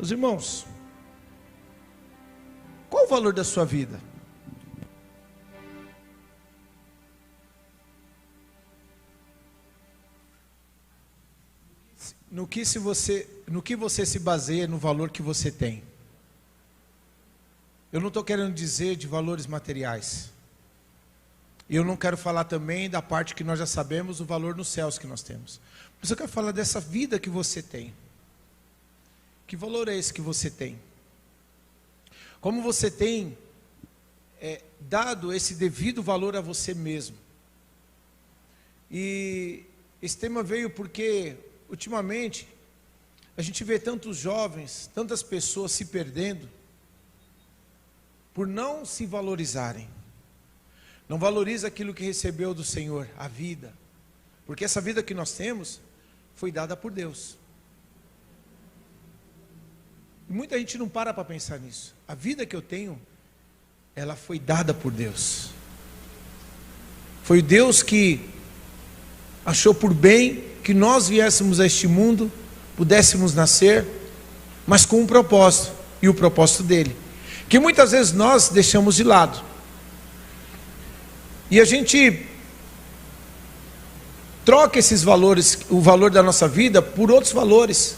Meus irmãos, qual o valor da sua vida? No que você se baseia no valor que você tem? Eu não estou querendo dizer de valores materiais. E eu não quero falar também da parte que nós já sabemos, o valor nos céus que nós temos. Mas eu quero falar dessa vida que você tem. Que valor é esse que você tem? Como você tem dado esse devido valor a você mesmo? E esse tema veio porque, ultimamente, a gente vê tantos jovens, tantas pessoas se perdendo, por não se valorizarem. Não valoriza aquilo que recebeu do Senhor, a vida. Porque essa vida que nós temos, foi dada por Deus. E muita gente não para pensar nisso. A vida que eu tenho, ela foi dada por Deus. Foi Deus que achou por bem que nós viéssemos a este mundo, pudéssemos nascer, mas com um propósito, e o propósito dele, que muitas vezes nós deixamos de lado. E a gente troca esses valores, o valor da nossa vida, por outros valores.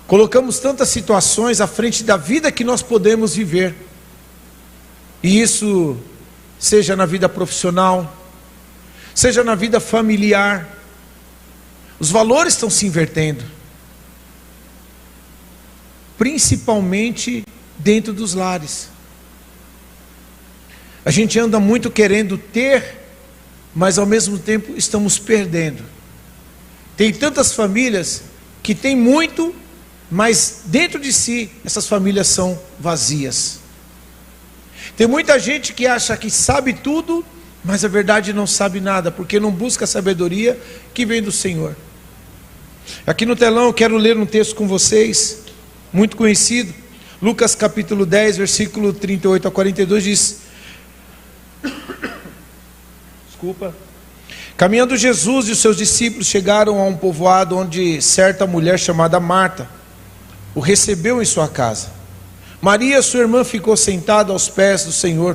Colocamos tantas situações à frente da vida que nós podemos viver. E isso, seja na vida profissional, seja na vida familiar, os valores estão se invertendo. Principalmente dentro dos lares. A gente anda muito querendo ter, mas ao mesmo tempo estamos perdendo. Tem tantas famílias que têm muito, mas dentro de si essas famílias são vazias. Tem muita gente que acha que sabe tudo, mas a verdade não sabe nada, porque não busca a sabedoria que vem do Senhor. Aqui no telão eu quero ler um texto com vocês, muito conhecido. Lucas capítulo 10, versículo 38 a 42 diz: Caminhando Jesus e os seus discípulos chegaram a um povoado onde certa mulher chamada Marta o recebeu em sua casa. Maria, sua irmã, ficou sentada aos pés do Senhor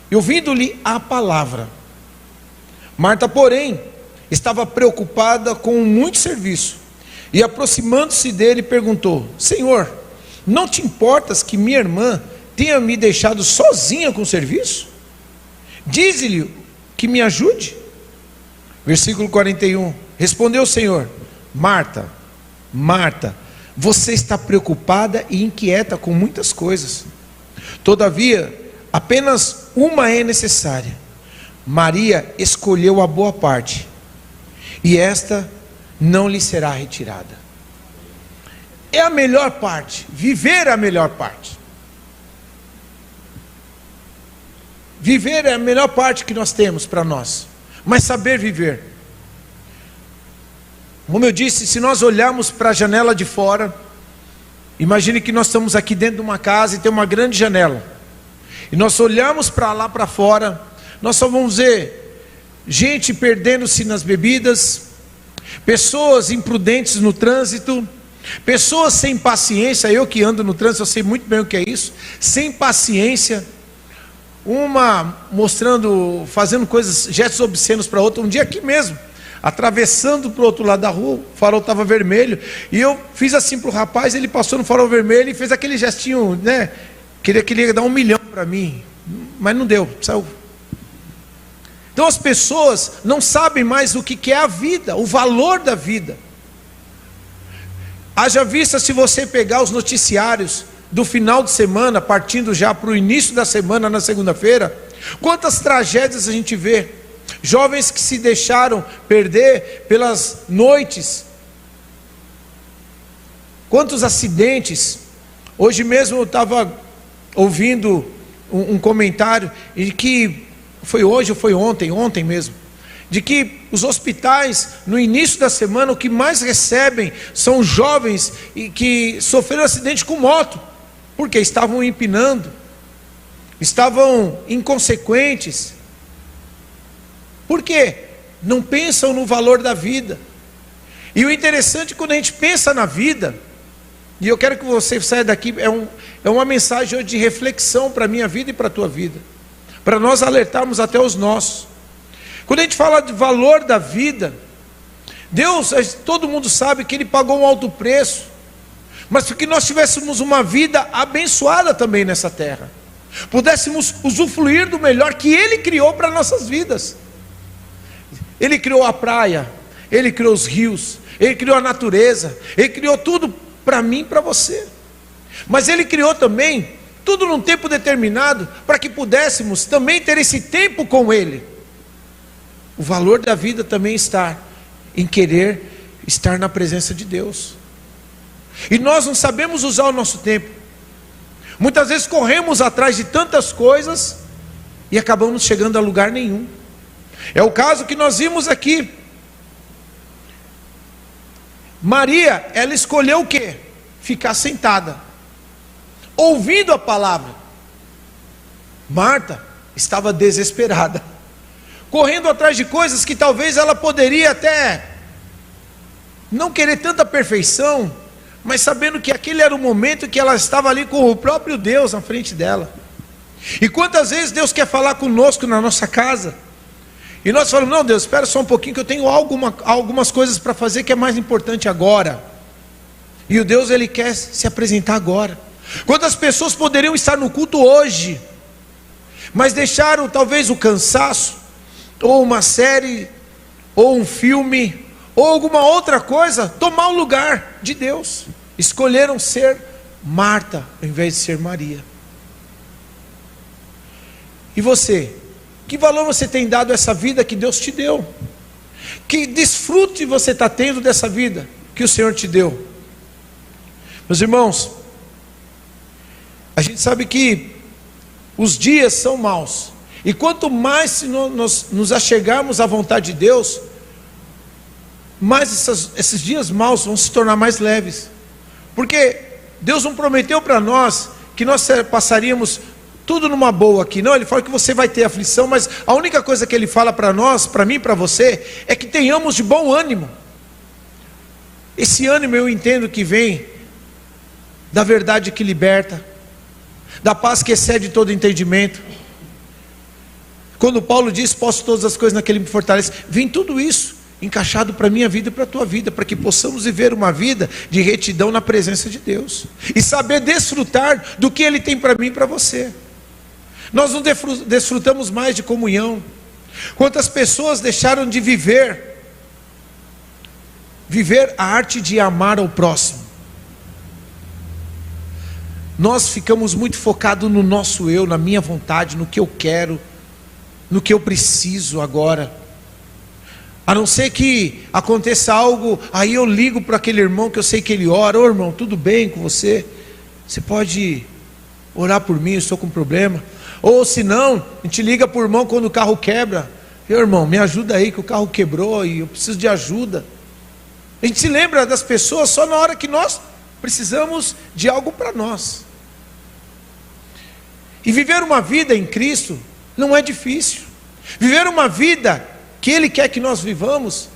e ouvindo-lhe a palavra. Marta, porém, estava preocupada com muito serviço e, aproximando-se dele, perguntou: Senhor, não te importas que minha irmã tenha me deixado sozinha com o serviço? Dize-lhe que me ajude. Versículo 41. Respondeu o Senhor: Marta, Marta, você está preocupada e inquieta com muitas coisas. Todavia, apenas uma é necessária. Maria escolheu a boa parte, e esta não lhe será retirada. É a melhor parte. Viver é a melhor parte. Viver é a melhor parte que nós temos para nós. Mas saber viver. Como eu disse, se nós olharmos para a janela de fora, imagine que nós estamos aqui dentro de uma casa e tem uma grande janela. E nós olhamos para lá para fora, nós só vamos ver gente perdendo-se nas bebidas, pessoas imprudentes no trânsito, pessoas sem paciência. Eu que ando no trânsito, eu sei muito bem o que é isso. Sem paciência. Uma mostrando, fazendo coisas, gestos obscenos para outra. Um dia aqui mesmo, atravessando para o outro lado da rua, o farol estava vermelho, e eu fiz assim para o rapaz, ele passou no farol vermelho e fez aquele gestinho, né? Queria dar 1 milhão para mim, mas não deu, saiu. Então as pessoas não sabem mais o que é a vida, o valor da vida. Haja vista se você pegar os noticiários do final de semana, partindo já para o início da semana, na segunda-feira, quantas tragédias a gente vê. Jovens que se deixaram perder pelas noites. Quantos acidentes. Hoje mesmo eu estava ouvindo um comentário, de que foi hoje ou foi ontem mesmo, de que os hospitais, no início da semana, o que mais recebem são jovens que sofreram acidente com moto, porque estavam empinando, estavam inconsequentes. Por quê? Não pensam no valor da vida. E o interessante, quando a gente pensa na vida, E eu quero que você saia daqui, é uma mensagem hoje de reflexão para a minha vida e para a tua vida, para nós alertarmos até os nossos. Quando a gente fala de valor da vida, Deus, todo mundo sabe que Ele pagou um alto preço, mas para que nós tivéssemos uma vida abençoada também nessa terra, pudéssemos usufruir do melhor que Ele criou para nossas vidas. Ele criou a praia, Ele criou os rios, Ele criou a natureza, Ele criou tudo para mim e para você. Mas Ele criou também tudo num tempo determinado, para que pudéssemos também ter esse tempo com Ele. O valor da vida também está em querer estar na presença de Deus. E nós não sabemos usar o nosso tempo. Muitas vezes corremos atrás de tantas coisas e acabamos chegando a lugar nenhum. É o caso que nós vimos aqui. Maria, ela escolheu o quê? Ficar sentada, ouvindo a palavra. Marta estava desesperada, correndo atrás de coisas que talvez ela poderia até não querer tanta perfeição, mas sabendo que aquele era o momento que ela estava ali com o próprio Deus na frente dela. E quantas vezes Deus quer falar conosco na nossa casa, e nós falamos: não, Deus, espera só um pouquinho que eu tenho algumas coisas para fazer que é mais importante agora. E o Deus, Ele quer se apresentar agora. Quantas pessoas poderiam estar no culto hoje, mas deixaram talvez o cansaço, ou uma série, ou um filme, ou alguma outra coisa, tomar o lugar de Deus. Escolheram ser Marta, ao invés de ser Maria. E você? Que valor você tem dado a essa vida que Deus te deu? Que desfrute você está tendo dessa vida que o Senhor te deu? Meus irmãos, a gente sabe que os dias são maus, e quanto mais nós nos achegarmos à vontade de Deus, mais esses dias maus vão se tornar mais leves, porque Deus não prometeu para nós que nós passaríamos tudo numa boa aqui, não. Ele fala que você vai ter aflição, mas a única coisa que Ele fala para nós, para mim e para você, é que tenhamos de bom ânimo. Esse ânimo eu entendo que vem da verdade que liberta, da paz que excede todo entendimento. Quando Paulo diz: posso todas as coisas naquele que me fortalece, vem tudo isso encaixado para a minha vida e para a tua vida, para que possamos viver uma vida de retidão na presença de Deus, e saber desfrutar do que Ele tem para mim e para você. Nós não desfrutamos mais de comunhão. Quantas pessoas deixaram de viver a arte de amar ao próximo? Nós ficamos muito focados no nosso eu, na minha vontade, no que eu quero, no que eu preciso agora. A não ser que aconteça algo, aí eu ligo para aquele irmão que eu sei que ele ora: ô irmão, tudo bem com você? Você pode orar por mim, eu estou com problema. Ou se não, a gente liga para o irmão quando o carro quebra: meu irmão, me ajuda aí que o carro quebrou e eu preciso de ajuda. A gente se lembra das pessoas só na hora que nós precisamos de algo para nós. E viver uma vida em Cristo não é difícil. Viver uma vida que Ele quer que nós vivamos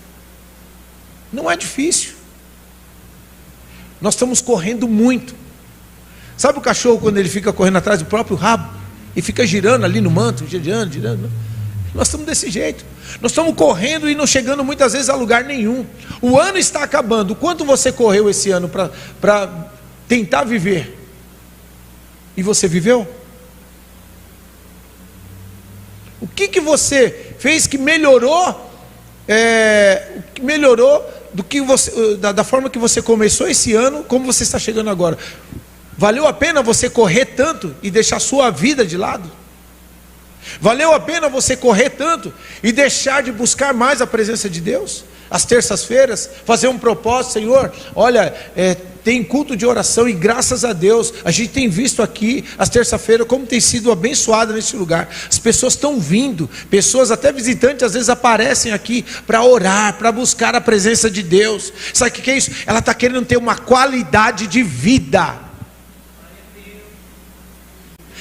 não é difícil. Nós estamos correndo muito. Sabe o cachorro quando ele fica correndo atrás do próprio rabo e fica girando ali no manto, girando? Nós estamos desse jeito. Nós estamos correndo e não chegando muitas vezes a lugar nenhum. O ano está acabando. Quanto você correu esse ano para tentar viver? E você viveu? O que você fez que melhorou? Do que você, da forma que você começou esse ano, como você está chegando agora? Valeu a pena você correr tanto e deixar sua vida de lado? Valeu a pena você correr tanto e deixar de buscar mais a presença de Deus? Às terças-feiras, fazer um propósito: Senhor, olha, tem culto de oração, e graças a Deus, a gente tem visto aqui, às terças-feiras, como tem sido abençoado nesse lugar. As pessoas estão vindo, pessoas até visitantes às vezes aparecem aqui para orar, para buscar a presença de Deus. Sabe o que é isso? Ela está querendo ter uma qualidade de vida.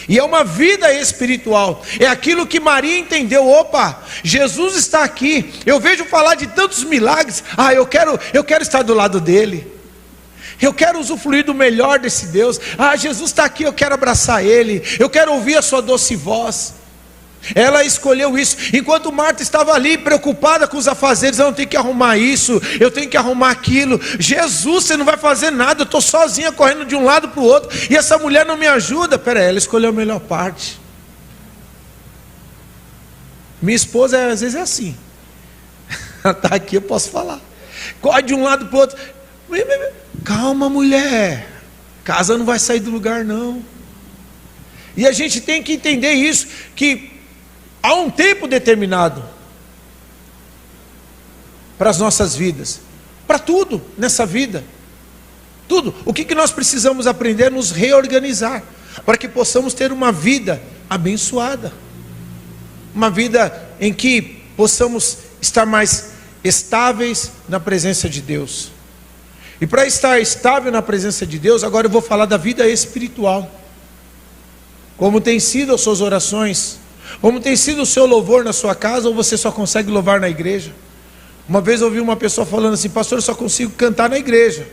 E é uma vida espiritual. É aquilo que Maria entendeu: opa, Jesus está aqui. Eu vejo falar de tantos milagres. Eu quero estar do lado dele. Eu quero usufruir do melhor desse Deus. Jesus está aqui, eu quero abraçar Ele, eu quero ouvir a sua doce voz. Ela escolheu isso, enquanto Marta estava ali preocupada com os afazeres. Eu não tenho que arrumar isso, eu tenho que arrumar aquilo. Jesus, você não vai fazer nada, eu estou sozinha correndo de um lado para o outro, e essa mulher não me ajuda. Ela escolheu a melhor parte. Minha esposa às vezes é assim. Ela está aqui, eu posso falar. Corre de um lado para o outro. Calma, mulher, casa não vai sair do lugar não. E a gente tem que entender isso, que há um tempo determinado para as nossas vidas, para tudo nessa vida, tudo. O que nós precisamos aprender é nos reorganizar, para que possamos ter uma vida abençoada, uma vida em que possamos estar mais estáveis na presença de Deus. E para estar estável na presença de Deus, agora eu vou falar da vida espiritual. Como tem sido as suas orações? Como tem sido o seu louvor na sua casa? Ou você só consegue louvar na igreja? Uma vez eu ouvi uma pessoa falando assim: pastor, eu só consigo cantar na igreja.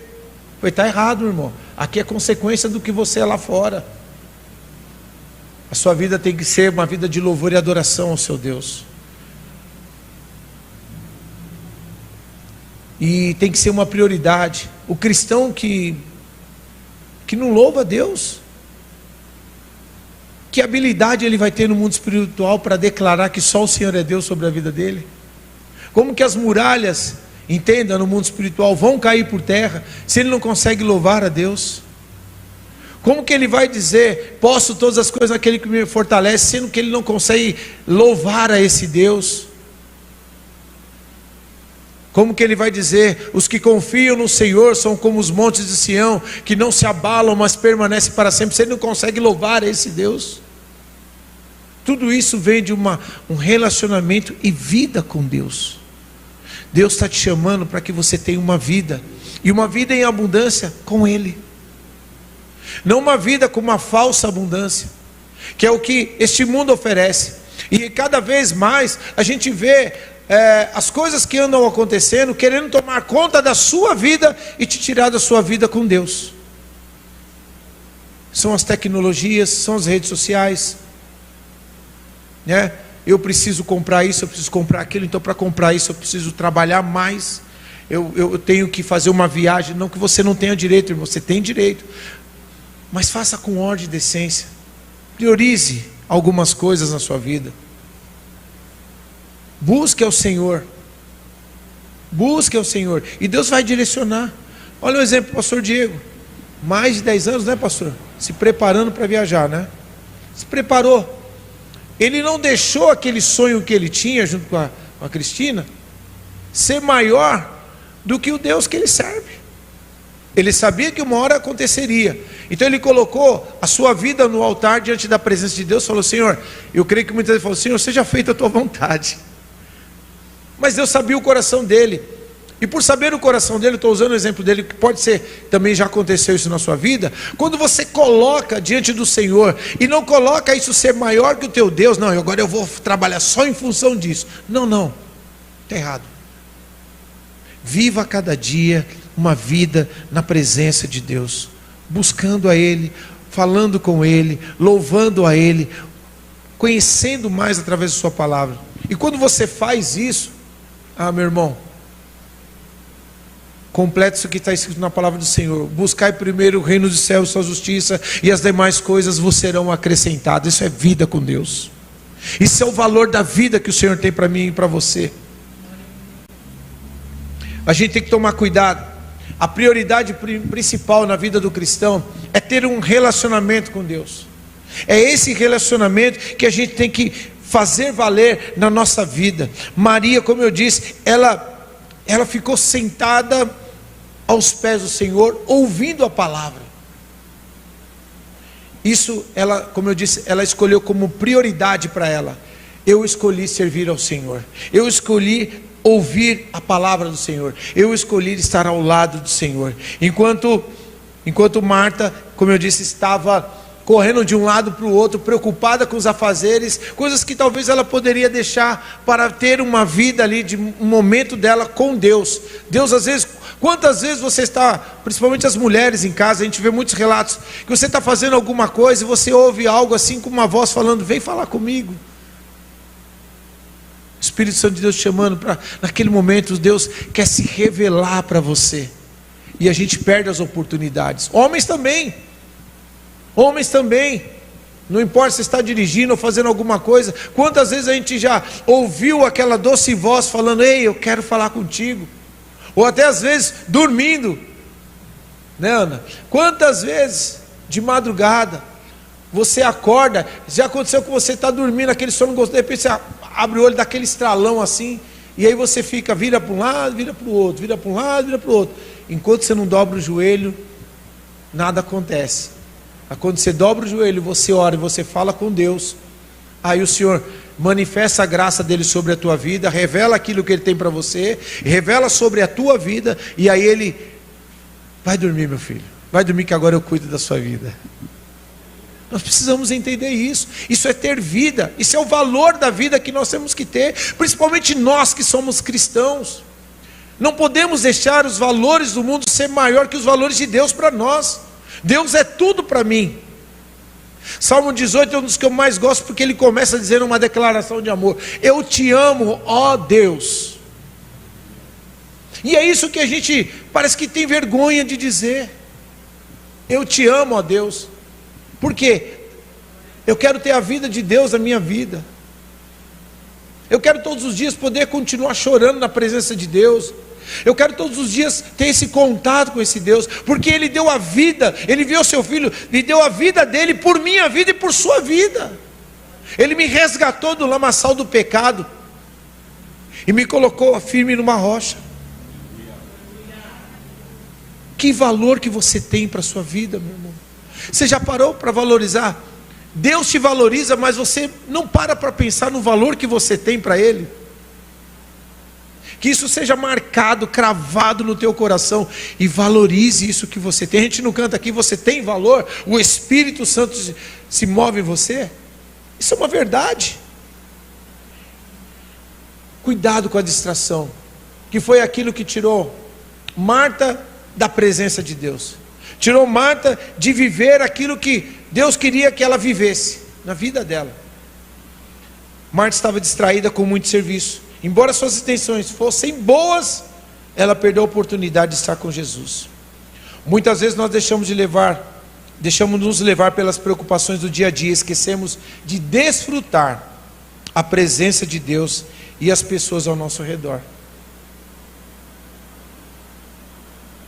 Foi, está errado, meu irmão. Aqui é consequência do que você é lá fora. A sua vida tem que ser uma vida de louvor e adoração ao seu Deus. E tem que ser uma prioridade. O cristão que não louva a Deus, que habilidade ele vai ter no mundo espiritual para declarar que só o Senhor é Deus sobre a vida dele? Como que as muralhas, entenda, no mundo espiritual vão cair por terra, se ele não consegue louvar a Deus? Como que ele vai dizer, posso todas as coisas naquele que me fortalece, sendo que ele não consegue louvar a esse Deus? Como que ele vai dizer, os que confiam no Senhor são como os montes de Sião, que não se abalam, mas permanecem para sempre, se ele não consegue louvar a esse Deus? Tudo isso vem de um relacionamento e vida com Deus. Deus está te chamando para que você tenha uma vida, e uma vida em abundância com Ele. Não uma vida com uma falsa abundância, que é o que este mundo oferece. E cada vez mais a gente vê as coisas que andam acontecendo, querendo tomar conta da sua vida e te tirar da sua vida com Deus. São as tecnologias, são as redes sociais, né? Eu preciso comprar isso, eu preciso comprar aquilo, então para comprar isso eu preciso trabalhar mais, eu tenho que fazer uma viagem. Não que você não tenha direito, irmão, você tem direito, mas faça com ordem e decência. Priorize algumas coisas na sua vida. Busque ao Senhor, busque ao Senhor, e Deus vai direcionar. Olha o exemplo do pastor Diego, mais de 10 anos, né, pastor? Se preparando para viajar, né? Se preparou. Ele não deixou aquele sonho que ele tinha junto com a Cristina ser maior do que o Deus que ele serve. Ele sabia que uma hora aconteceria, então ele colocou a sua vida no altar diante da presença de Deus. Falou: Senhor, eu creio que muitas vezes falou: Senhor, seja feita a tua vontade. Mas Deus sabia o coração dele, e por saber o coração dele, estou usando o exemplo dele, que pode ser, também já aconteceu isso na sua vida. Quando você coloca diante do Senhor, e não coloca isso ser maior que o teu Deus, não, agora eu vou trabalhar só em função disso. Não, está errado. Viva cada dia uma vida na presença de Deus, buscando a Ele, falando com Ele, louvando a Ele, conhecendo mais através da sua palavra. E quando você faz isso, meu irmão, completa isso que está escrito na palavra do Senhor: buscai primeiro o reino dos céus e sua justiça, e as demais coisas vos serão acrescentadas. Isso é vida com Deus, isso é o valor da vida que o Senhor tem para mim e para você. A gente tem que tomar cuidado. A prioridade principal na vida do cristão é ter um relacionamento com Deus. É esse relacionamento que a gente tem que fazer valer na nossa vida. Maria, como eu disse, ela ficou sentada aos pés do Senhor, ouvindo a palavra. Isso, como eu disse, ela escolheu como prioridade para ela. Eu escolhi servir ao Senhor, eu escolhi ouvir a palavra do Senhor, eu escolhi estar ao lado do Senhor. Enquanto Marta, como eu disse, estava correndo de um lado para o outro, preocupada com os afazeres, coisas que talvez ela poderia deixar para ter uma vida ali, de um momento dela com Deus. Deus, às vezes, quantas vezes você está, principalmente as mulheres em casa, a gente vê muitos relatos, que você está fazendo alguma coisa e você ouve algo assim, com uma voz falando: vem falar comigo. O Espírito Santo de Deus te chamando para, naquele momento, Deus quer se revelar para você, e a gente perde as oportunidades. Homens também, não importa se está dirigindo ou fazendo alguma coisa, quantas vezes a gente já ouviu aquela doce voz falando: ei, eu quero falar contigo. Ou até às vezes dormindo, né, Ana? Quantas vezes de madrugada você acorda, já aconteceu que você está dormindo, aquele sono gostoso, de repente você abre o olho, daquele estralão assim, e aí você fica, vira para um lado, vira para o outro, vira para um lado, vira para o outro. Enquanto você não dobra o joelho, nada acontece. Quando você dobra o joelho, você ora e você fala com Deus, aí o Senhor manifesta a graça dele sobre a tua vida, revela aquilo que ele tem para você, revela sobre a tua vida, e aí ele: vai dormir, meu filho, vai dormir que agora eu cuido da sua vida. Nós precisamos entender isso. Isso é ter vida, isso é o valor da vida que nós temos que ter, principalmente nós que somos cristãos. Não podemos deixar os valores do mundo ser maior que os valores de Deus para nós. Deus é tudo para mim. Salmo 18 é um dos que eu mais gosto, porque ele começa dizendo uma declaração de amor: eu te amo, ó Deus. E é isso que a gente parece que tem vergonha de dizer: eu te amo, ó Deus. Por quê? Eu quero ter a vida de Deus na minha vida. Eu quero todos os dias poder continuar chorando na presença de Deus. Eu quero todos os dias ter esse contato com esse Deus, porque Ele deu a vida, Ele viu o seu Filho e deu a vida dele por minha vida e por sua vida. Ele me resgatou do lamaçal do pecado e me colocou firme numa rocha. Que valor que você tem para a sua vida, meu irmão? Você já parou para valorizar? Deus te valoriza, mas você não para pensar no valor que você tem para Ele. Que isso seja marcado, cravado no teu coração, e valorize isso que você tem. A gente não canta aqui: você tem valor, o Espírito Santo se move em você. Isso é uma verdade. Cuidado com a distração, que foi aquilo que tirou Marta da presença de Deus, tirou Marta de viver aquilo que Deus queria que ela vivesse na vida dela. Marta estava distraída com muito serviço. Embora suas intenções fossem boas, ela perdeu a oportunidade de estar com Jesus. Muitas vezes nós deixamos nos levar pelas preocupações do dia a dia, esquecemos de desfrutar a presença de Deus e as pessoas ao nosso redor.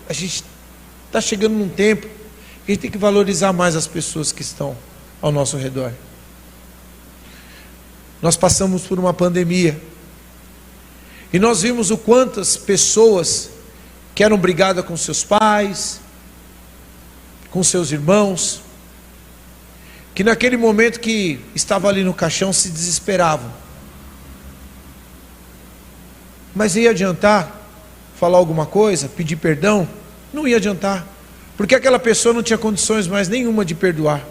A gente está chegando num tempo que a gente tem que valorizar mais as pessoas que estão ao nosso redor. Nós passamos por uma pandemia e nós vimos o quantas pessoas que eram brigadas com seus pais, com seus irmãos, que naquele momento que estava ali no caixão se desesperavam. Mas ia adiantar falar alguma coisa, pedir perdão? Não ia adiantar, porque aquela pessoa não tinha condições mais nenhuma de perdoar.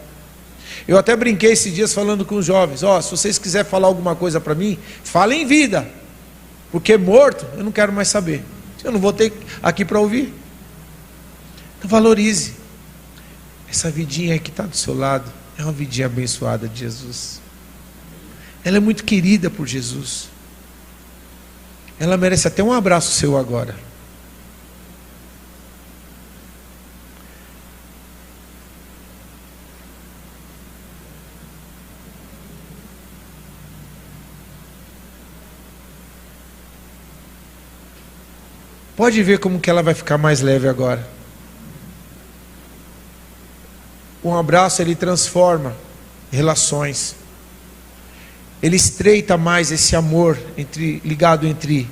Eu até brinquei esses dias falando com os jovens: se vocês quiserem falar alguma coisa para mim, falem em vida, porque morto eu não quero mais saber, eu não vou ter aqui para ouvir. Então valorize essa vidinha que está do seu lado. É uma vidinha abençoada de Jesus, ela é muito querida por Jesus, ela merece até um abraço seu agora. Pode ver como que ela vai ficar mais leve agora. Um abraço, ele transforma relações. Ele estreita mais esse amor ligado entre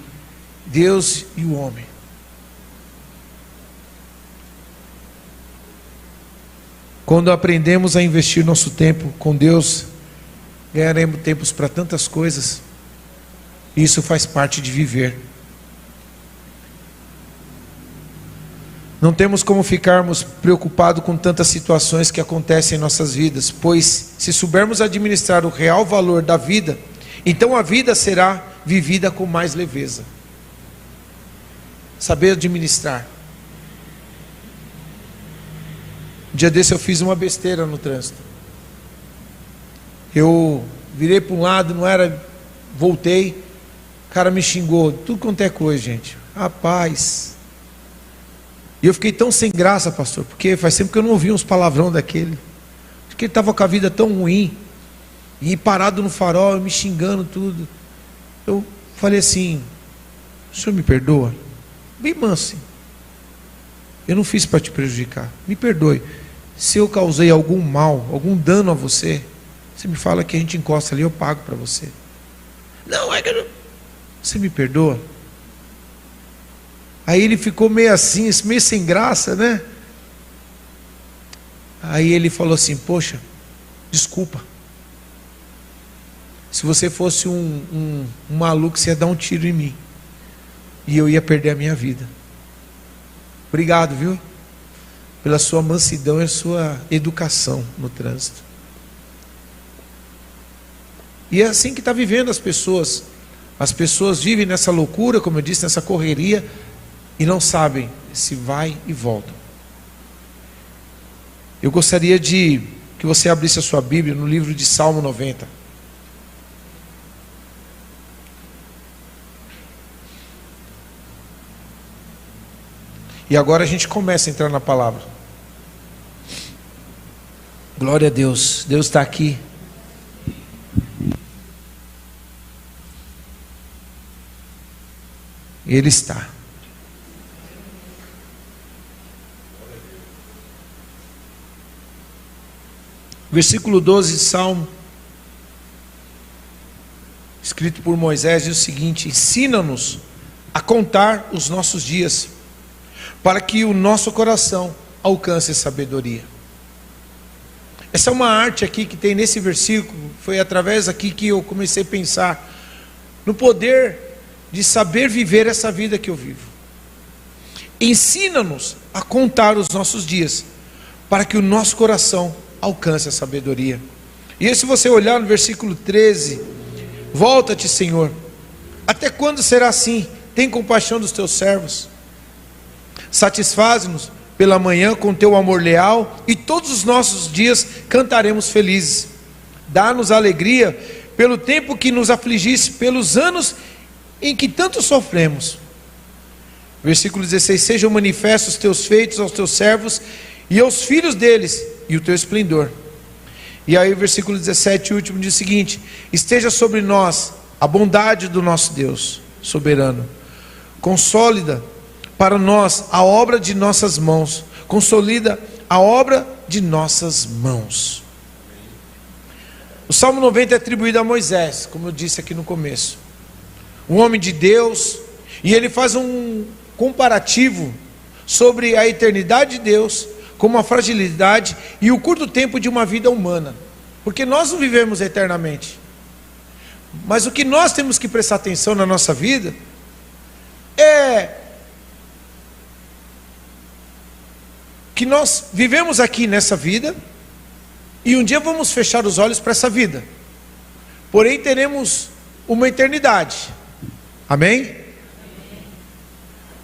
Deus e o homem. Quando aprendemos a investir nosso tempo com Deus, ganharemos tempos para tantas coisas. Isso faz parte de viver. Não temos como ficarmos preocupados com tantas situações que acontecem em nossas vidas, pois se soubermos administrar o real valor da vida, então a vida será vivida com mais leveza. Saber administrar. Um dia desse eu fiz uma besteira no trânsito. Eu virei para um lado, voltei, o cara me xingou, tudo quanto é coisa, gente. Rapaz. E eu fiquei tão sem graça, pastor, porque faz tempo que eu não ouvi uns palavrão daquele. Acho que ele estava com a vida tão ruim, e parado no farol, me xingando tudo. Eu falei assim: o senhor me perdoa? Bem manso. Eu não fiz para te prejudicar. Me perdoe. Se eu causei algum mal, algum dano a você, você me fala que a gente encosta ali, eu pago para você. Não, é que eu não... Você me perdoa? Aí ele ficou meio assim, meio sem graça, né? Aí ele falou assim: poxa, desculpa. Se você fosse um maluco, você ia dar um tiro em mim. E eu ia perder a minha vida. Obrigado, viu? Pela sua mansidão e a sua educação no trânsito. E é assim que está vivendo as pessoas. As pessoas vivem nessa loucura, como eu disse, nessa correria, e não sabem se vai e volta. Eu gostaria de que você abrisse a sua Bíblia no livro de Salmo 90. E agora a gente começa a entrar na palavra. Glória a Deus. Deus está aqui. Ele está. Versículo 12 de Salmo, escrito por Moisés, diz o seguinte: ensina-nos a contar os nossos dias, para que o nosso coração alcance sabedoria. Essa é uma arte aqui que tem nesse versículo. Foi através aqui que eu comecei a pensar no poder de saber viver essa vida que eu vivo. Ensina-nos a contar os nossos dias, para que o nosso coração alcance a sabedoria. E aí, se você olhar no versículo 13, volta-te, Senhor, até quando será assim? Tem compaixão dos teus servos. Satisfaz-nos pela manhã com teu amor leal, e todos os nossos dias cantaremos felizes. Dá-nos alegria pelo tempo que nos afligisse, pelos anos em que tanto sofremos. Versículo 16: sejam manifestos os teus feitos aos teus servos e aos filhos deles, e o teu esplendor. E aí o versículo 17, último, diz o seguinte: esteja sobre nós a bondade do nosso Deus soberano, consolida para nós a obra de nossas mãos, consolida a obra de nossas mãos. O Salmo 90 é atribuído a Moisés, como eu disse aqui no começo, um homem de Deus, e ele faz um comparativo sobre a eternidade de Deus, como a fragilidade e o curto tempo de uma vida humana, porque nós não vivemos eternamente, mas o que nós temos que prestar atenção na nossa vida é que nós vivemos aqui nessa vida, e um dia vamos fechar os olhos para essa vida, porém teremos uma eternidade, amém?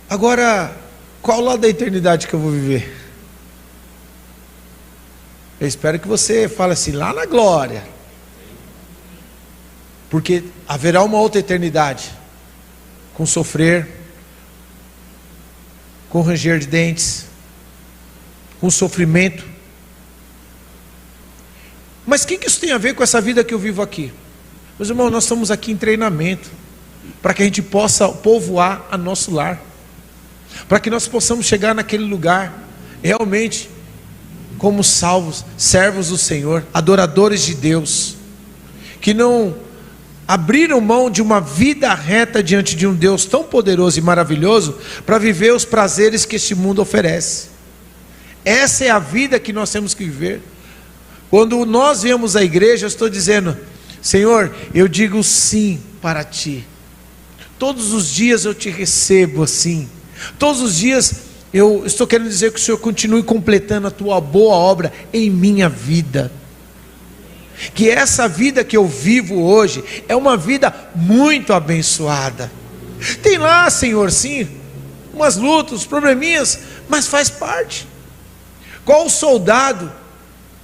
Agora, qual lado da eternidade que eu vou viver? Eu espero que você fale assim, lá na glória, porque haverá uma outra eternidade, com sofrer, com ranger de dentes, com sofrimento. Mas o que isso tem a ver com essa vida que eu vivo aqui? Meus irmãos, nós estamos aqui em treinamento, para que a gente possa povoar a nosso lar, para que nós possamos chegar naquele lugar, realmente, como salvos, servos do Senhor, adoradores de Deus, que não abriram mão de uma vida reta diante de um Deus tão poderoso e maravilhoso, para viver os prazeres que este mundo oferece. Essa é a vida que nós temos que viver. Quando nós viemos à igreja, eu estou dizendo: Senhor, eu digo sim para Ti. Todos os dias eu Te recebo assim. Todos os dias eu estou querendo dizer que o Senhor continue completando a tua boa obra em minha vida. Que essa vida que eu vivo hoje é uma vida muito abençoada. Tem lá, Senhor, sim, umas lutas, probleminhas, mas faz parte. Qual o soldado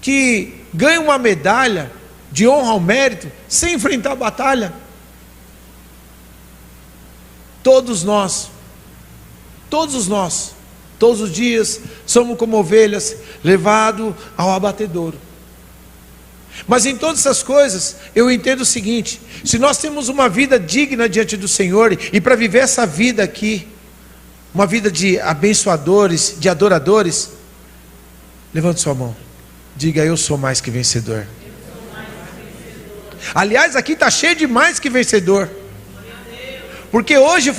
que ganha uma medalha de honra ao mérito sem enfrentar a batalha? Todos nós, todos os dias somos como ovelhas levados ao abatedouro. Mas em todas essas coisas, eu entendo o seguinte: se nós temos uma vida digna diante do Senhor, e para viver essa vida aqui, uma vida de abençoadores, de adoradores, levante sua mão, diga: eu sou mais que vencedor. Aliás, aqui está cheio de mais que vencedor. Porque hoje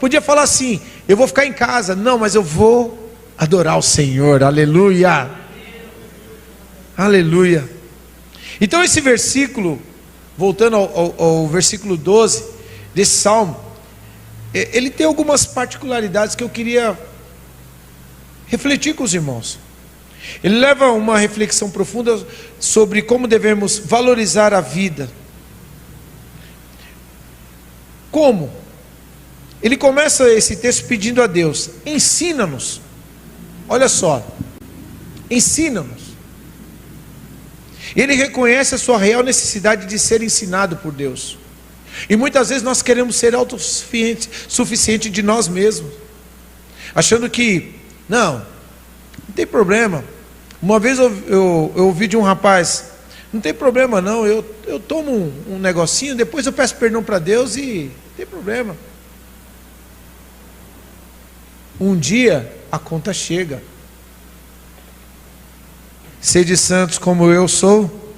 podia falar assim: eu vou ficar em casa. Não, mas eu vou adorar o Senhor. Aleluia. Aleluia. Então esse versículo, voltando ao versículo 12 desse salmo, ele tem algumas particularidades que eu queria refletir com os irmãos. Ele leva a uma reflexão profunda sobre como devemos valorizar a vida. Como? Ele começa esse texto pedindo a Deus: ensina-nos. Olha só, ensina-nos. Ele reconhece a sua real necessidade de ser ensinado por Deus. E muitas vezes nós queremos ser autossuficiente de nós mesmos, achando que não tem problema. Uma vez eu ouvi de um rapaz: não tem problema não, eu tomo um negocinho, depois eu peço perdão para Deus e não tem problema. Um dia a conta chega. Sede santos como eu sou.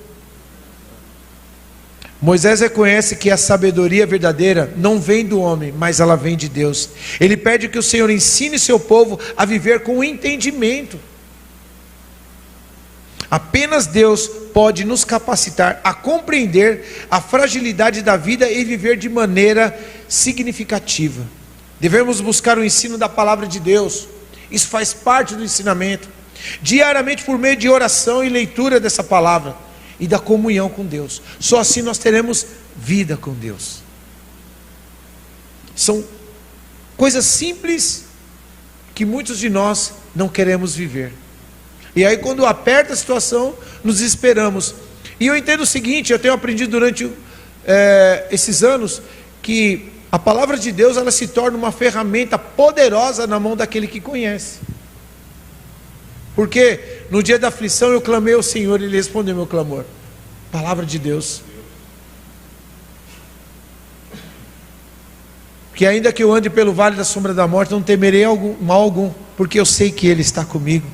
Moisés reconhece que a sabedoria verdadeira não vem do homem, mas ela vem de Deus. Ele pede que o Senhor ensine seu povo a viver com entendimento. Apenas Deus pode nos capacitar a compreender a fragilidade da vida e viver de maneira significativa. Devemos buscar o ensino da palavra de Deus. Isso faz parte do ensinamento. Diariamente, por meio de oração e leitura dessa palavra e da comunhão com Deus. Só assim nós teremos vida com Deus. São coisas simples que muitos de nós não queremos viver. E aí, quando aperta a situação, nos desesperamos. E eu entendo o seguinte: eu tenho aprendido durante esses anos que a palavra de Deus, ela se torna uma ferramenta poderosa na mão daquele que conhece. Porque no dia da aflição eu clamei ao Senhor e Ele respondeu meu clamor. Palavra de Deus. Que ainda que eu ande pelo vale da sombra da morte, não temerei mal algum, porque eu sei que Ele está comigo.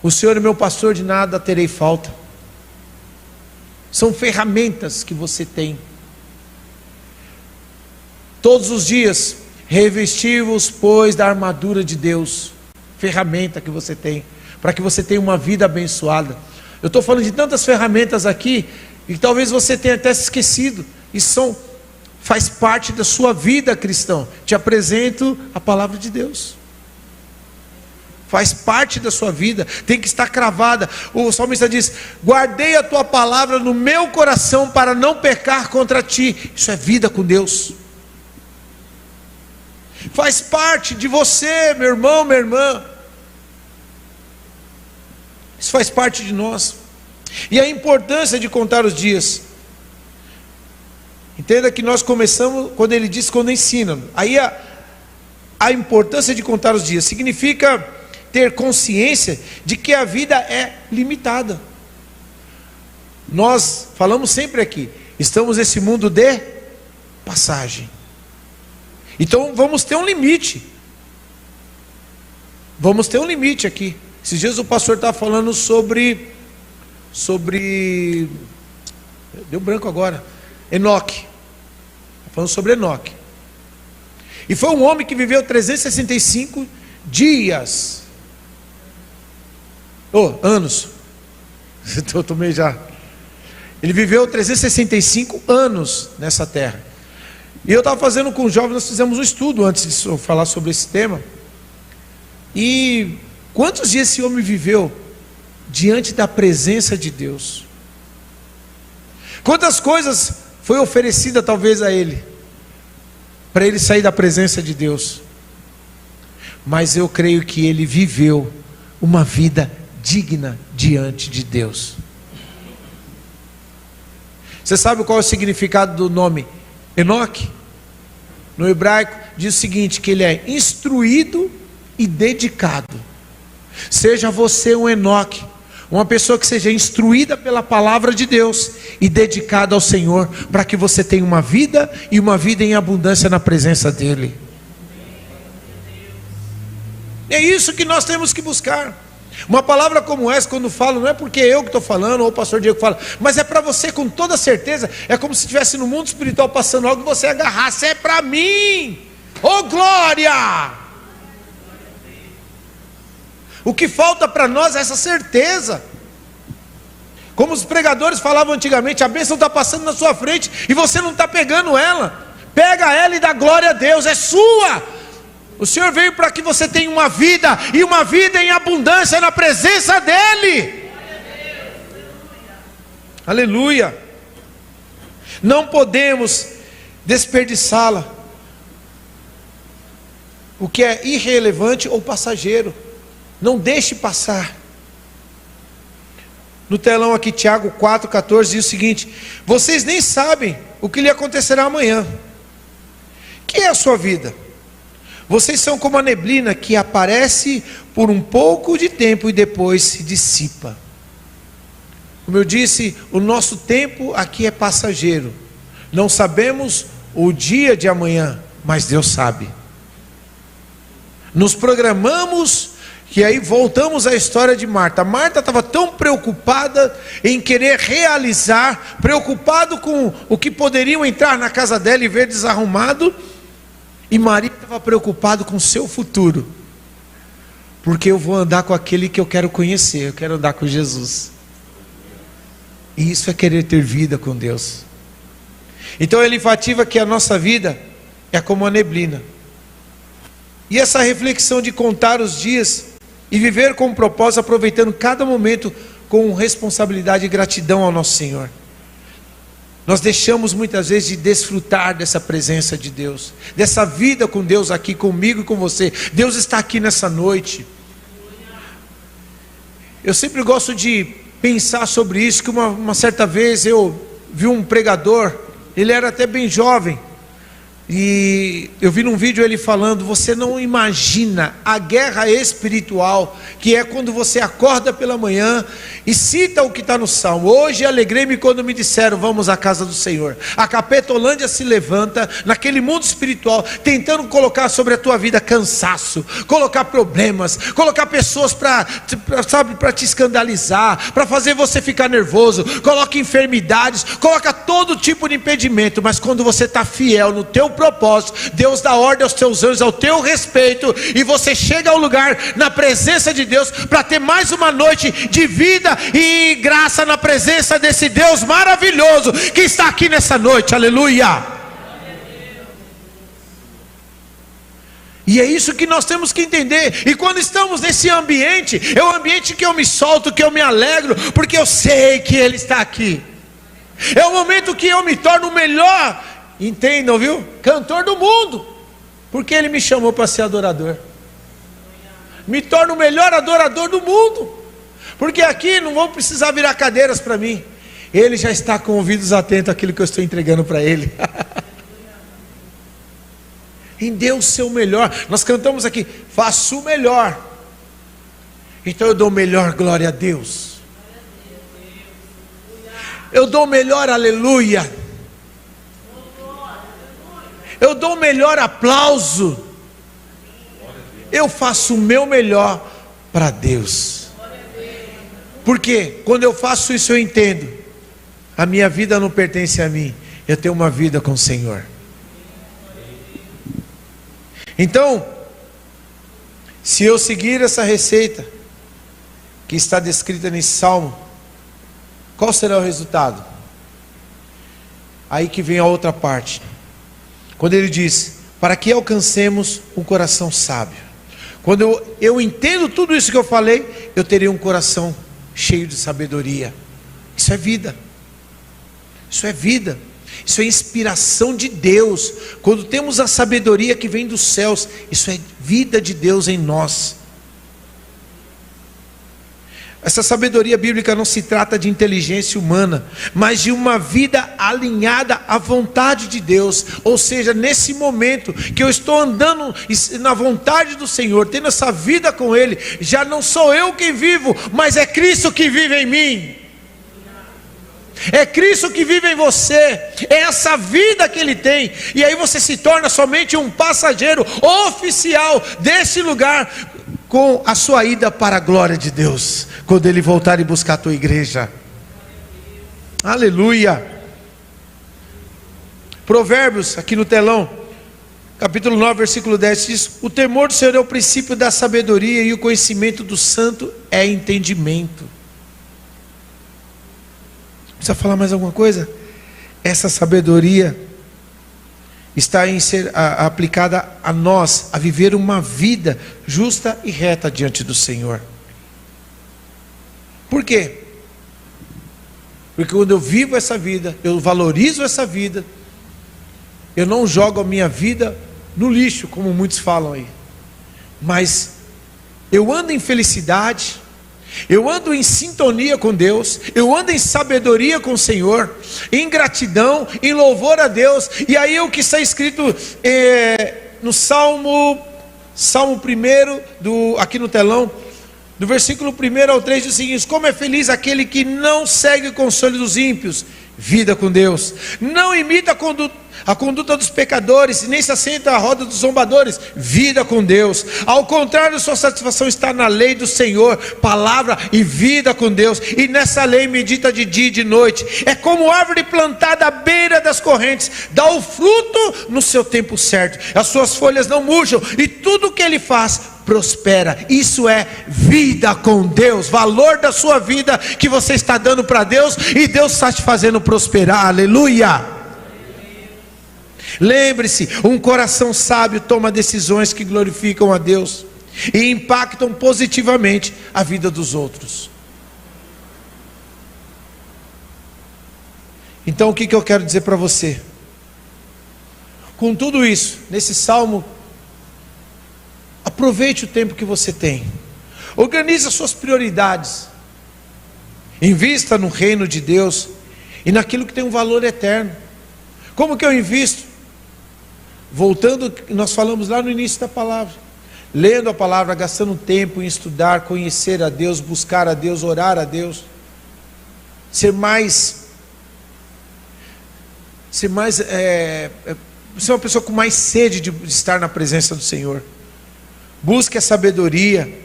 O Senhor é meu pastor, de nada terei falta. São ferramentas que você tem. Todos os dias, revesti-vos, pois, da armadura de Deus. Ferramenta que você tem, para que você tenha uma vida abençoada. Eu estou falando de tantas ferramentas aqui, e talvez você tenha até se esquecido. Isso faz parte da sua vida cristã. Te apresento a palavra de Deus. Faz parte da sua vida, tem que estar cravada. O salmista diz: guardei a tua palavra no meu coração para não pecar contra ti. Isso é vida com Deus. Faz parte de você, meu irmão, minha irmã. Isso faz parte de nós. E a importância de contar os dias. Entenda que nós começamos quando ele diz: quando ensina. Aí a importância de contar os dias significa ter consciência de que a vida é limitada. Nós falamos sempre aqui: estamos nesse mundo de passagem. Então vamos ter um limite. Vamos ter um limite aqui. Esses dias o pastor estava falando sobre deu branco agora, Enoque. Falando sobre Enoque. E foi um homem que viveu 365 dias. Anos. Eu tomei já. Ele viveu 365 anos nessa terra. E eu estava fazendo com os jovens, nós fizemos um estudo antes de falar sobre esse tema. E quantos dias esse homem viveu diante da presença de Deus? Quantas coisas foi oferecida talvez a ele, para ele sair da presença de Deus? Mas eu creio que ele viveu uma vida digna diante de Deus. Você sabe qual é o significado do nome Enoque? No hebraico diz o seguinte, que ele é instruído e dedicado. Seja você um Enoque, uma pessoa que seja instruída pela palavra de Deus e dedicada ao Senhor, para que você tenha uma vida e uma vida em abundância na presença dEle. É isso que nós temos que buscar. Uma palavra como essa, quando falo, não é porque eu que estou falando, ou o pastor Diego fala, mas é para você com toda certeza. É como se estivesse no mundo espiritual passando algo e você agarrasse, é para mim, oh glória! O que falta para nós é essa certeza. Como os pregadores falavam antigamente, a bênção está passando na sua frente e você não está pegando ela. Pega ela e dá glória a Deus, é sua. O Senhor veio para que você tenha uma vida, e uma vida em abundância na presença dEle. Aleluia. Não podemos desperdiçá-la, o que é irrelevante ou passageiro. Não deixe passar. No telão aqui, Tiago 4,14 diz o seguinte: vocês nem sabem o que lhe acontecerá amanhã. Que é a sua vida? Vocês são como a neblina que aparece por um pouco de tempo e depois se dissipa. Como eu disse, o nosso tempo aqui é passageiro. Não sabemos o dia de amanhã, mas Deus sabe. Nos programamos, e aí voltamos à história de Marta. Marta estava tão preocupada em querer realizar, preocupado com o que poderiam entrar na casa dela e ver desarrumado. E Maria estava preocupada com o seu futuro, porque eu vou andar com aquele que eu quero conhecer, eu quero andar com Jesus. E isso é querer ter vida com Deus. Então ele enfatiza que a nossa vida é como a neblina. E essa reflexão de contar os dias e viver com propósito, aproveitando cada momento com responsabilidade e gratidão ao nosso Senhor. Nós deixamos muitas vezes de desfrutar dessa presença de Deus, dessa vida com Deus aqui comigo e com você. Deus está aqui nessa noite. Eu sempre gosto de pensar sobre isso, que uma certa vez eu vi um pregador, ele era até bem jovem, e eu vi num vídeo ele falando: você não imagina a guerra espiritual que é quando você acorda pela manhã e cita o que está no Salmo: hoje alegrei-me quando me disseram vamos à casa do Senhor. A Capetolândia se levanta naquele mundo espiritual, tentando colocar sobre a tua vida cansaço, colocar problemas, colocar pessoas para te escandalizar, para fazer você ficar nervoso, coloca enfermidades, coloca todo tipo de impedimento. Mas quando você está fiel no teu propósito, Deus dá ordem aos teus anjos ao teu respeito, e você chega ao lugar na presença de Deus para ter mais uma noite de vida e graça na presença desse Deus maravilhoso que está aqui nessa noite. Aleluia. E é isso que nós temos que entender. E quando estamos nesse ambiente, é um ambiente que eu me solto, que eu me alegro, porque eu sei que Ele está aqui. É o momento que eu me torno o melhor, entendam, viu? Cantor do mundo, porque Ele me chamou para ser adorador. Me torno o melhor adorador do mundo, porque aqui não vão precisar virar cadeiras para mim. Ele já está com ouvidos atentos àquilo que eu estou entregando para Ele. Em Deus ser o melhor. Nós cantamos aqui: faço o melhor. Então eu dou o melhor glória a Deus. Eu dou o melhor aleluia. Eu dou o melhor aplauso. Eu faço o meu melhor para Deus. Porque quando eu faço isso eu entendo: a minha vida não pertence a mim, eu tenho uma vida com o Senhor. Então, se eu seguir essa receita que está descrita nesse salmo, qual será o resultado? Aí que vem a outra parte. quando ele diz, para que alcancemos um coração sábio. Quando eu entendo tudo isso que eu falei, eu terei um coração cheio de sabedoria. Isso é vida. Isso é vida. Isso é inspiração de Deus. Quando temos a sabedoria que vem dos céus, isso é vida de Deus em nós. Essa sabedoria bíblica não se trata de inteligência humana, mas de uma vida alinhada à vontade de Deus. Ou seja, nesse momento que eu estou andando na vontade do Senhor, tendo essa vida com Ele, já não sou eu quem vivo, mas é Cristo que vive em mim. É Cristo que vive em você, é essa vida que Ele tem, e aí você se torna somente um passageiro oficial desse lugar, com a sua ida para a glória de Deus, quando Ele voltar e buscar a tua igreja. Aleluia. Provérbios, aqui no telão, capítulo 9, versículo 10 diz: o temor do Senhor é o princípio da sabedoria, e o conhecimento do santo é entendimento. Precisa falar mais alguma coisa? Essa sabedoria está em ser aplicada a nós, a viver uma vida justa e reta diante do Senhor. Por quê? Porque quando eu vivo essa vida, eu valorizo essa vida, eu não jogo a minha vida no lixo, como muitos falam aí, mas eu ando em felicidade, eu ando em sintonia com Deus, eu ando em sabedoria com o Senhor, em gratidão, em louvor a Deus. E aí o que está escrito no Salmo 1, aqui no telão, do versículo 1 ao 3, diz o seguinte: como é feliz aquele que não segue o conselho dos ímpios, vida com Deus, não imita a conduta dos pecadores, nem se assenta à roda dos zombadores, vida com Deus. Ao contrário, sua satisfação está na lei do Senhor, palavra e vida com Deus, e nessa lei medita de dia e de noite. É como árvore plantada à beira das correntes, dá o fruto no seu tempo certo, as suas folhas não murcham, e tudo que ele faz prospera. Isso é vida com Deus, valor da sua vida que você está dando para Deus, e Deus está te fazendo prosperar. Aleluia. Lembre-se, um coração sábio toma decisões que glorificam a Deus e impactam positivamente a vida dos outros. Então o que eu quero dizer para você? Com tudo isso, nesse salmo, aproveite o tempo que você tem, organize as suas prioridades, invista no reino de Deus e naquilo que tem um valor eterno. Como que eu invisto? Voltando, nós falamos lá no início da palavra, lendo a palavra, gastando tempo em estudar, conhecer a Deus, buscar a Deus, orar a Deus, ser uma pessoa com mais sede de estar na presença do Senhor. Busque a sabedoria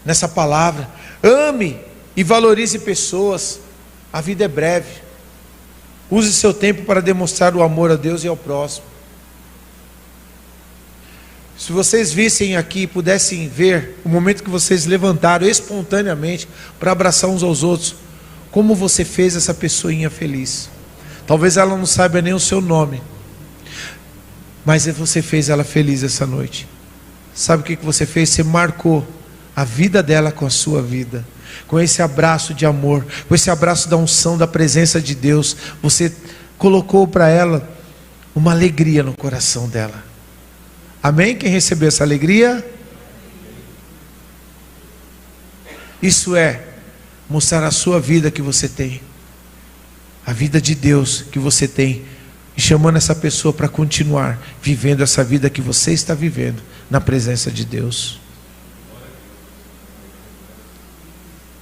nessa palavra, ame e valorize pessoas. A vida é breve, use seu tempo para demonstrar o amor a Deus e ao próximo. Se vocês vissem aqui, pudessem ver o momento que vocês levantaram espontaneamente para abraçar uns aos outros, como você fez essa pessoinha feliz. Talvez ela não saiba nem o seu nome, mas você fez ela feliz essa noite. Sabe o que você fez? Você marcou a vida dela com a sua vida, com esse abraço de amor, com esse abraço da unção, da presença de Deus. Você colocou para ela uma alegria no coração dela. Amém? Quem recebeu essa alegria? Isso é mostrar a sua vida que você tem, a vida de Deus que você tem, e chamando essa pessoa para continuar vivendo essa vida que você está vivendo na presença de Deus.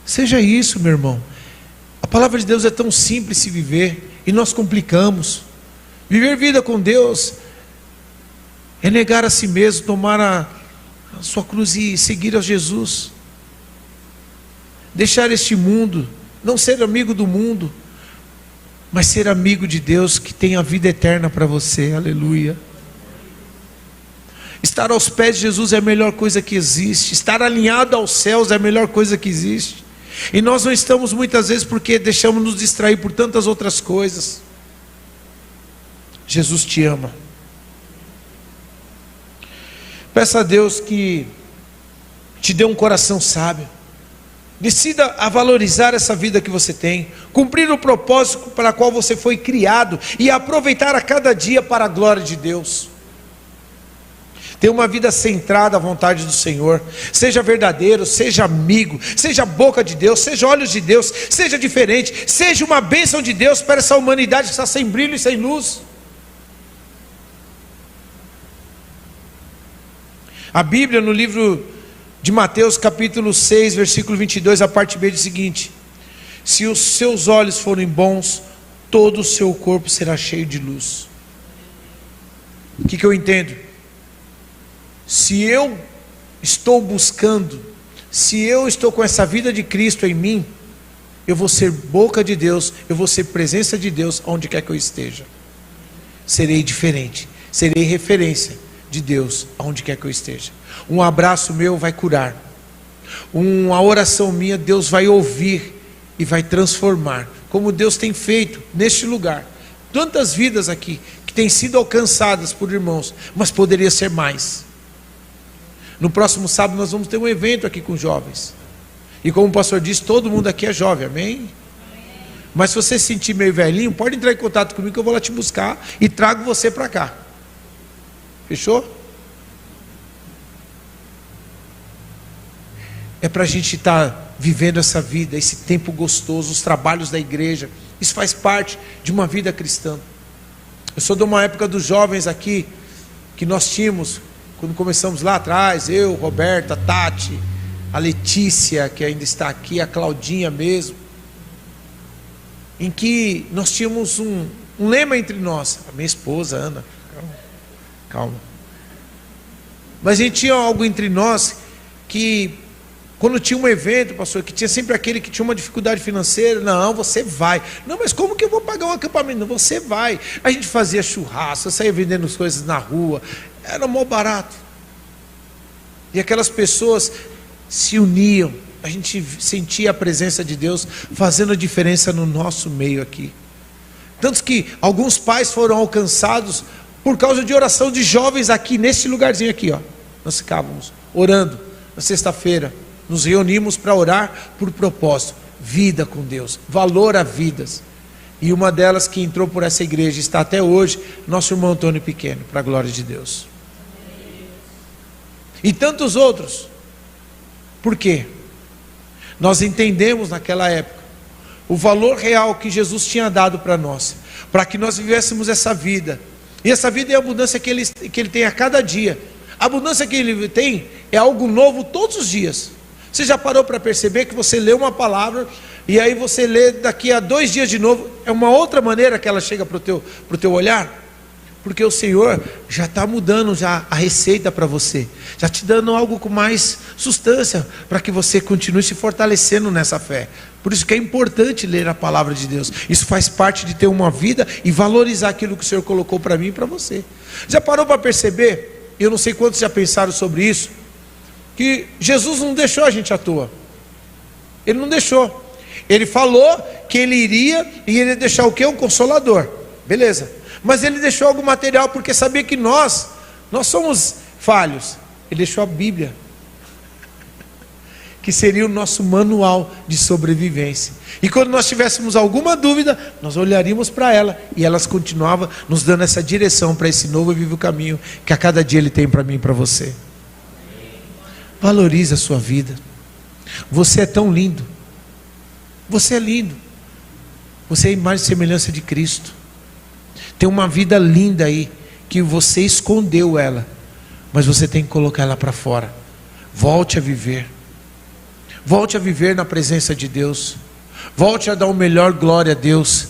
Seja isso, meu irmão. A palavra de Deus é tão simples se viver, e nós complicamos. Viver vida com Deus é negar a si mesmo, tomar a sua cruz e seguir a Jesus. Deixar este mundo, não ser amigo do mundo, mas ser amigo de Deus que tem a vida eterna para você. Aleluia. Estar aos pés de Jesus é a melhor coisa que existe. Estar alinhado aos céus é a melhor coisa que existe. E nós não estamos muitas vezes porque deixamos nos distrair por tantas outras coisas. Jesus te ama. Peça a Deus que te dê um coração sábio. Decida a valorizar essa vida que você tem, cumprir o propósito para o qual você foi criado e aproveitar a cada dia para a glória de Deus. Tenha uma vida centrada à vontade do Senhor. Seja verdadeiro, seja amigo, seja boca de Deus, seja olhos de Deus, seja diferente, seja uma bênção de Deus para essa humanidade que está sem brilho e sem luz. A Bíblia, no livro de Mateus capítulo 6, versículo 22, a parte B diz o seguinte: se os seus olhos forem bons, todo o seu corpo será cheio de luz. O que eu entendo? Se eu estou buscando, se eu estou com essa vida de Cristo em mim, eu vou ser boca de Deus, eu vou ser presença de Deus onde quer que eu esteja. Serei diferente, serei referência de Deus aonde quer que eu esteja. Um abraço meu vai curar, uma oração minha Deus vai ouvir e vai transformar, como Deus tem feito neste lugar. Tantas vidas aqui que têm sido alcançadas por irmãos, mas poderia ser mais. No próximo sábado nós vamos ter um evento aqui com jovens, e como o pastor disse, todo mundo aqui é jovem, amém? Mas se você se sentir meio velhinho, pode entrar em contato comigo que eu vou lá te buscar e trago você para cá. Fechou? É para a gente estar vivendo essa vida, esse tempo gostoso, os trabalhos da igreja. Isso faz parte de uma vida cristã. Eu sou de uma época dos jovens aqui, que nós tínhamos, quando começamos lá atrás, eu, Roberta, Tati, a Letícia, que ainda está aqui, a Claudinha mesmo, em que nós tínhamos um lema entre nós, a minha esposa, Ana, calma. Mas a gente tinha algo entre nós que, quando tinha um evento, pastor, que tinha sempre aquele que tinha uma dificuldade financeira, não, você vai. Não, mas como que eu vou pagar um acampamento? Não, você vai. A gente fazia churrasco, saía vendendo as coisas na rua, era mó barato. E aquelas pessoas se uniam, a gente sentia a presença de Deus fazendo a diferença no nosso meio aqui. Tanto que alguns pais foram alcançados por causa de oração de jovens aqui, nesse lugarzinho aqui, ó. Nós ficávamos orando na sexta-feira, nos reunimos para orar por propósito, vida com Deus, valor a vidas. E uma delas que entrou por essa igreja, está até hoje, nosso irmão Antônio Pequeno, para a glória de Deus. E tantos outros. Por quê? Nós entendemos naquela época o valor real que Jesus tinha dado para nós, para que nós vivêssemos essa vida. E essa vida é a abundância que ele tem a cada dia. A abundância que ele tem é algo novo todos os dias. Você já parou para perceber que você lê uma palavra e aí você lê daqui a 2 dias de novo, é uma outra maneira que ela chega para o teu olhar? Porque o Senhor já está mudando já a receita para você, já te dando algo com mais substância, para que você continue se fortalecendo nessa fé. Por isso que é importante ler a palavra de Deus. Isso faz parte de ter uma vida e valorizar aquilo que o Senhor colocou para mim e para você. Já parou para perceber? Eu não sei quantos já pensaram sobre isso, que Jesus não deixou a gente à toa. Ele não deixou. Ele falou que ele iria, e ele ia deixar o quê? Um consolador. Beleza. Mas ele deixou algo material, porque sabia que nós somos falhos. Ele deixou a Bíblia, que seria o nosso manual de sobrevivência. E quando nós tivéssemos alguma dúvida, nós olharíamos para ela, e ela continuava nos dando essa direção para esse novo e vivo caminho que a cada dia Ele tem para mim e para você. Valorize a sua vida. Você é tão lindo. Você é lindo. Você é a imagem e semelhança de Cristo. Tem uma vida linda aí, que você escondeu ela, mas você tem que colocar ela para fora. Volte a viver. Volte a viver na presença de Deus. Volte a dar o melhor glória a Deus.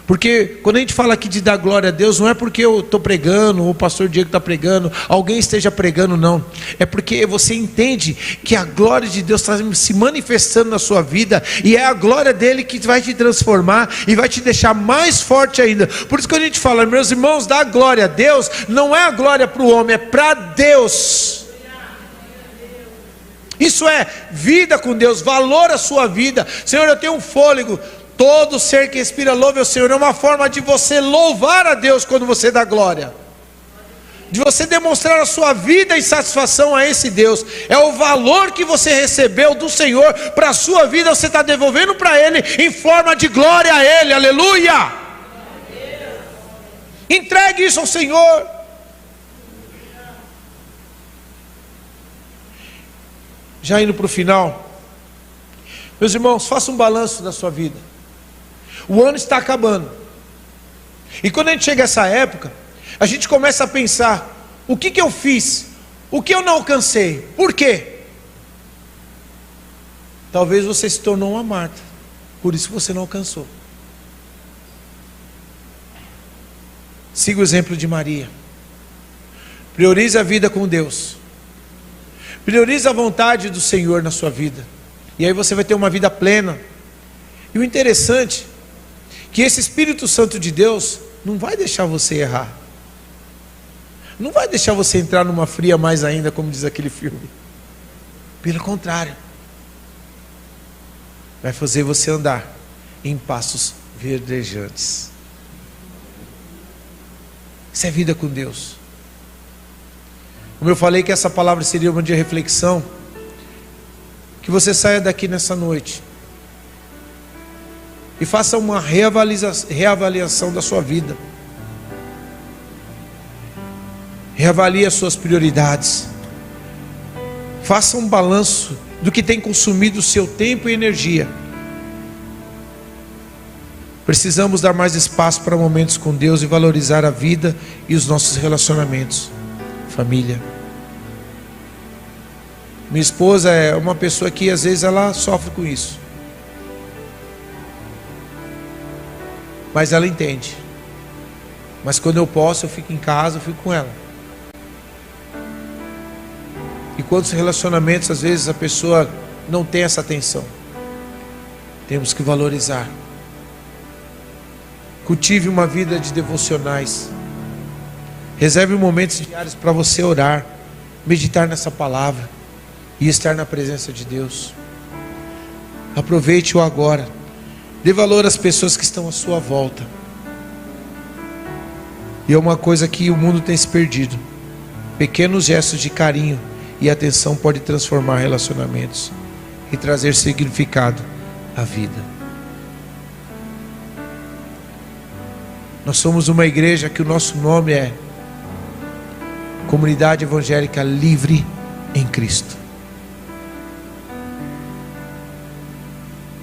Porque quando a gente fala aqui de dar glória a Deus, não é porque eu estou pregando, ou o pastor Diego está pregando, alguém esteja pregando, não. É porque você entende que a glória de Deus está se manifestando na sua vida, e é a glória dele que vai te transformar e vai te deixar mais forte ainda. Por isso que a gente fala, meus irmãos, dar glória a Deus não é a glória para o homem, é para Deus. Isso é vida com Deus, valor a sua vida. Senhor, eu tenho um fôlego. Todo ser que respira louve ao Senhor. É uma forma de você louvar a Deus quando você dá glória. de você demonstrar a sua vida em satisfação a esse Deus. É o valor que você recebeu do Senhor para a sua vida, você está devolvendo para Ele em forma de glória a Ele, aleluia. Entregue isso ao Senhor. Já indo para o final, meus irmãos, faça um balanço da sua vida. O ano está acabando, e quando a gente chega a essa época, a gente começa a pensar: o que eu fiz? O que eu não alcancei? Por quê? Talvez você se tornou uma Marta, por isso você não alcançou. Siga o exemplo de Maria. Priorize a vida com Deus. Priorize a vontade do Senhor na sua vida, e aí você vai ter uma vida plena. E o interessante é que esse Espírito Santo de Deus não vai deixar você errar, não vai deixar você entrar numa fria mais ainda, como diz aquele filme. Pelo contrário, vai fazer você andar em passos verdejantes. Isso é vida com Deus. Como eu falei que essa palavra seria uma de reflexão, que você saia daqui nessa noite e faça uma reavaliação da sua vida. Reavalie as suas prioridades. Faça um balanço do que tem consumido o seu tempo e energia. Precisamos dar mais espaço para momentos com Deus e valorizar a vida e os nossos relacionamentos. Família. Minha esposa é uma pessoa que às vezes ela sofre com isso, mas ela entende. Mas quando eu posso, eu fico em casa, eu fico com ela. E quantos relacionamentos às vezes a pessoa não tem essa atenção? Temos que valorizar. Cultive uma vida de devocionais. Reserve momentos diários para você orar, meditar nessa palavra e estar na presença de Deus. Aproveite o agora. Dê valor às pessoas que estão à sua volta. E é uma coisa que o mundo tem se perdido. Pequenos gestos de carinho e atenção podem transformar relacionamentos e trazer significado à vida. Nós somos uma igreja que o nosso nome é Comunidade Evangélica Livre em Cristo.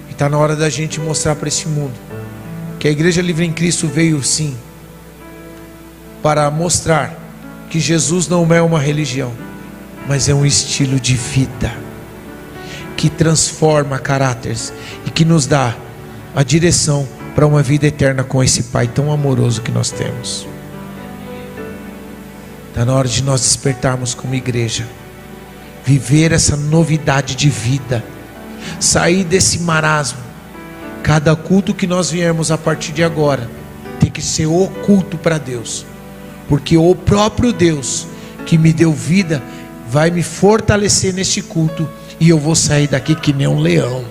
E está na hora da gente mostrar para esse mundo que a Igreja Livre em Cristo veio sim para mostrar que Jesus não é uma religião, mas é um estilo de vida que transforma caráteres e que nos dá a direção para uma vida eterna com esse Pai tão amoroso que nós temos. Está na hora de nós despertarmos como igreja, viver essa novidade de vida, sair desse marasmo. Cada culto que nós viermos a partir de agora tem que ser o culto para Deus, porque o próprio Deus que me deu vida vai me fortalecer neste culto, e eu vou sair daqui que nem um leão.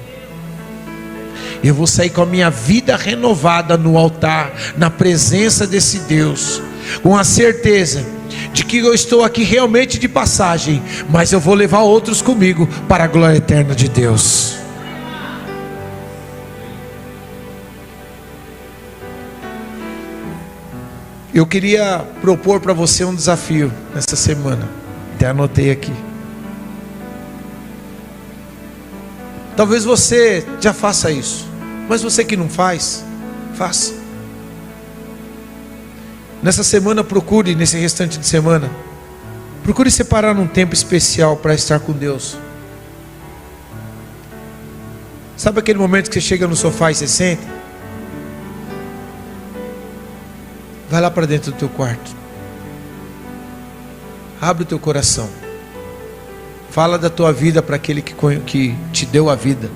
Eu vou sair com a minha vida renovada no altar, na presença desse Deus, com a certeza de que eu estou aqui realmente de passagem, mas eu vou levar outros comigo para a glória eterna de Deus. Eu queria propor para você um desafio nessa semana. Até anotei aqui. Talvez você já faça isso, mas você que não faz, faça. Nessa semana procure, nesse restante de semana, procure separar um tempo especial para estar com Deus. Sabe aquele momento que você chega no sofá e você senta? Vai lá para dentro do teu quarto. Abre o teu coração. Fala da tua vida para aquele que te deu a vida.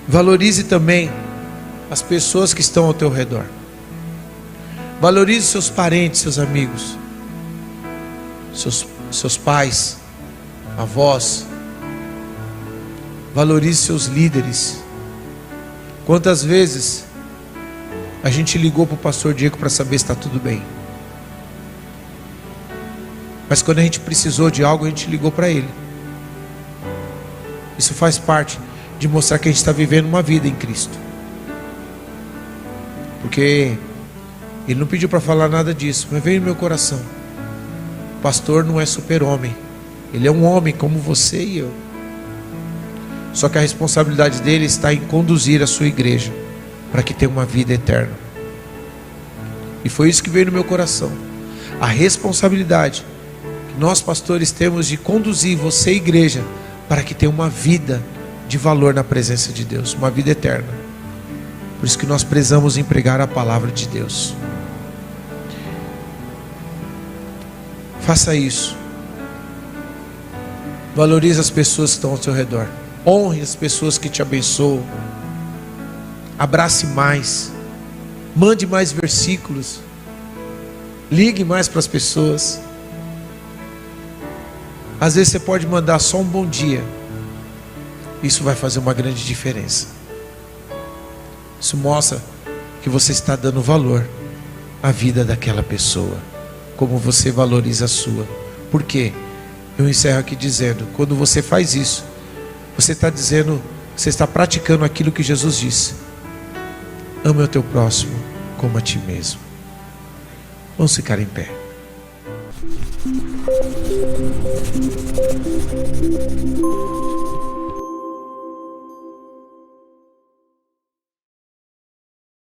Valorize também as pessoas que estão ao teu redor. Valorize seus parentes, seus amigos, seus pais, avós. Valorize seus líderes. Quantas vezes A gente ligou para o pastor Diego para saber se está tudo bem. Mas quando a gente precisou de algo, a gente ligou para ele. Isso faz parte de mostrar que a gente está vivendo uma vida em Cristo. Porque ele não pediu para falar nada disso, mas veio no meu coração. O pastor não é super-homem. Ele é um homem como você e eu. Só que a responsabilidade dele está em conduzir a sua igreja para que tenha uma vida eterna. E foi isso que veio no meu coração. A responsabilidade que nós pastores temos de conduzir você, igreja, para que tenha uma vida de valor na presença de Deus, uma vida eterna. Por isso que nós prezamos em pregar a palavra de Deus. Faça isso. Valorize as pessoas que estão ao seu redor. Honre as pessoas que te abençoam. Abrace mais. Mande mais versículos. Ligue mais para as pessoas. Às vezes você pode mandar só um bom dia. Isso vai fazer uma grande diferença. Isso mostra que você está dando valor à vida daquela pessoa, como você valoriza a sua. Por quê? Eu encerro aqui dizendo, quando você faz isso, você está dizendo, você está praticando aquilo que Jesus disse: ame o teu próximo como a ti mesmo. Vamos ficar em pé.